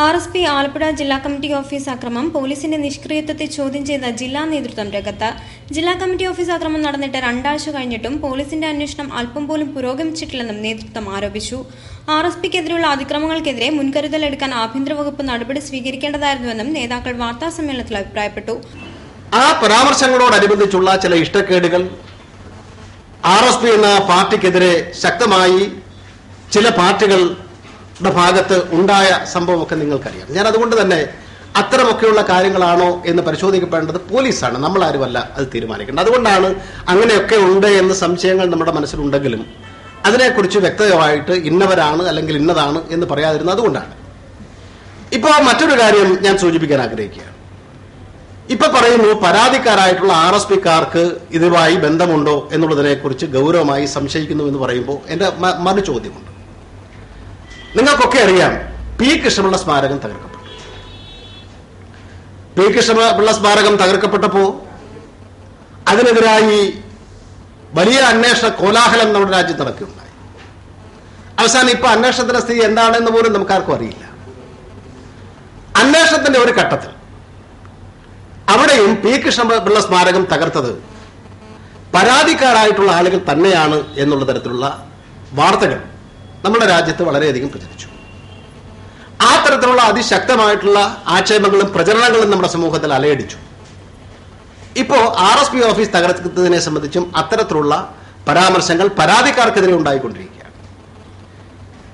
RSP Alappuzha ജില്ലാ committee office ആക്രമണം പോലീസിന്റെ നിഷ്ക്രിയത്വത്തെ ചോദ്യം ചെയ്ത ജില്ലാ നേതൃത്വം രംഗത്ത്. ജില്ലാ കമ്മിറ്റി ഓഫീസ് ആക്രമണം നടന്നിട്ട് 2 ആഴ്ച കഴിഞ്ഞിട്ടും പോലീസിന്റെ അന്വേഷണം അല്പം പോലും പുരോഗമിച്ചിട്ടില്ലെന്നും നേതൃത്വം ആരോപിച്ചു. RSPക്കെതിരെയുള്ള അതിക്രമങ്ങൾക്കെതിരെ മുൻകരുതലെടുക്കാൻ ആഭ്യന്തര വകുപ്പ് നടപടി സ്വീകരിക്കേണ്ടതായിരുന്നുവെന്നും നേതാക്കൾ വാർത്താസമ്മേളനത്തിൽ അഭിപ്രായപ്പെട്ടു. ആ പരാമർശങ്ങളോടനുബന്ധിച്ചുള്ള ചില ഇഷ്ടക്കേടുകൾ RSP എന്ന പാർട്ടിക്കെതിരെ ശക്തമായി ചില പാർട്ടികൾ ഭാഗത്ത് ഉണ്ടായ സംഭവമൊക്കെ നിങ്ങൾക്കറിയാം. ഞാൻ അതുകൊണ്ട് തന്നെ അത്തരമൊക്കെയുള്ള കാര്യങ്ങളാണോ എന്ന് പരിശോധിക്കപ്പെടേണ്ടത് പോലീസാണ്, നമ്മളാരുമല്ല അത് തീരുമാനിക്കേണ്ടത്. അതുകൊണ്ടാണ് അങ്ങനെയൊക്കെ ഉണ്ട് എന്ന് സംശയങ്ങൾ നമ്മുടെ മനസ്സിലുണ്ടെങ്കിലും അതിനെക്കുറിച്ച് വ്യക്തമായിട്ട് ഇന്നവരാണ് അല്ലെങ്കിൽ ഇന്നതാണ് എന്ന് പറയാതിരുന്നത് അതുകൊണ്ടാണ്. ഇപ്പോൾ മറ്റൊരു കാര്യം ഞാൻ സൂചിപ്പിക്കാൻ ആഗ്രഹിക്കുകയാണ്. ഇപ്പൊ പറയുന്നു പരാതിക്കാരായിട്ടുള്ള RSPക്കാർക്ക് ഇതുമായി ബന്ധമുണ്ടോ എന്നുള്ളതിനെക്കുറിച്ച് ഗൗരവമായി സംശയിക്കുന്നു എന്ന് പറയുമ്പോൾ എന്റെ മറു ചോദ്യമുണ്ട്. നിങ്ങൾക്കൊക്കെ അറിയാം, പി കൃഷ്ണപിള്ള സ്മാരകം തകർക്കപ്പെട്ടു. പി കൃഷ്ണപിള്ള സ്മാരകം തകർക്കപ്പെട്ടപ്പോൾ അതിനെതിരായി വലിയ അന്വേഷണ കോലാഹലം നമ്മുടെ രാജ്യത്ത് നടക്കുകയുണ്ടായി. അവസാനം ഇപ്പൊ അന്വേഷണത്തിന്റെ സ്ഥിതി എന്താണെന്ന് പോലും നമുക്കാർക്കും അറിയില്ല. അന്വേഷണത്തിന്റെ ഒരു ഘട്ടത്തിൽ അവിടെയും പി കൃഷ്ണപിള്ള സ്മാരകം തകർത്തത് പരാതിക്കാരായിട്ടുള്ള ആളുകൾ തന്നെയാണ് എന്നുള്ള തരത്തിലുള്ള വാർത്തകൾ നമ്മുടെ രാജ്യത്ത് വളരെയധികം പ്രചരിച്ചു. ആ തരത്തിലുള്ള അതിശക്തമായിട്ടുള്ള ആക്ഷേപങ്ങളും പ്രചരണങ്ങളും നമ്മുടെ സമൂഹത്തിൽ അലയടിച്ചു. ഇപ്പോ RSP ഓഫീസ് തകർത്തതിനെ സംബന്ധിച്ചും അത്തരത്തിലുള്ള പരാമർശങ്ങൾ പരാതിക്കാർക്കെതിരെ ഉണ്ടായിക്കൊണ്ടിരിക്കുകയാണ്.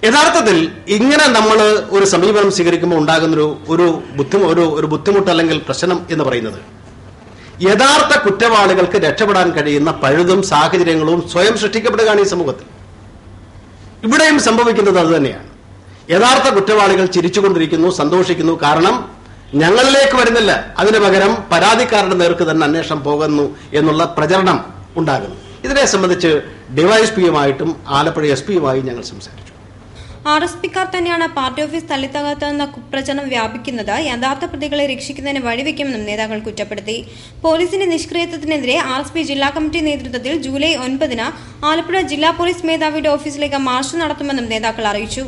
യഥാർത്ഥത്തിൽ ഇങ്ങനെ നമ്മൾ ഒരു സമീപനം സ്വീകരിക്കുമ്പോൾ ഉണ്ടാകുന്ന ഒരു ബുദ്ധിമുട്ട് അല്ലെങ്കിൽ പ്രശ്നം എന്ന് പറയുന്നത് യഥാർത്ഥ കുറ്റവാളികൾക്ക് രക്ഷപ്പെടാൻ കഴിയുന്ന പഴുതും സാഹചര്യങ്ങളും സ്വയം സൃഷ്ടിക്കപ്പെടുകയാണ് ഈ സമൂഹത്തിൽ. ഇവിടെയും സംഭവിക്കുന്നത് അതുതന്നെയാണ്. യഥാർത്ഥ കുറ്റവാളികൾ ചിരിച്ചുകൊണ്ടിരിക്കുന്നു, സന്തോഷിക്കുന്നു. കാരണം ഞങ്ങളിലേക്ക് വരുന്നില്ല, അതിനു പകരം പരാതിക്കാരുടെ നേർക്ക് തന്നെ അന്വേഷണം പോകുന്നു എന്നുള്ള പ്രചരണം ഉണ്ടാകുന്നു. ഇതിനെ സംബന്ധിച്ച് ഡിവൈഎസ്പിയുമായിട്ടും ആലപ്പുഴ SP-യുമായി ഞങ്ങൾ സംസാരിച്ചു. RSPക്കാർ തന്നെയാണ് പാർട്ടി ഓഫീസ് തല്ലിത്തകർത്തെന്ന കുപ്രചരണം വ്യാപിക്കുന്നത് യഥാർത്ഥ പ്രതികളെ രക്ഷിക്കുന്നതിന് വഴിവെക്കുമെന്നും നേതാക്കൾ കുറ്റപ്പെടുത്തി. പോലീസിന്റെ നിഷ്ക്രിയത്വത്തിനെതിരെ RSP ജില്ലാ കമ്മിറ്റി നേതൃത്വത്തിൽ ജൂലൈ 9 ആലപ്പുഴ ജില്ലാ പോലീസ് മേധാവിയുടെ ഓഫീസിലേക്ക് മാർച്ച് നടത്തുമെന്നും നേതാക്കൾ അറിയിച്ചു.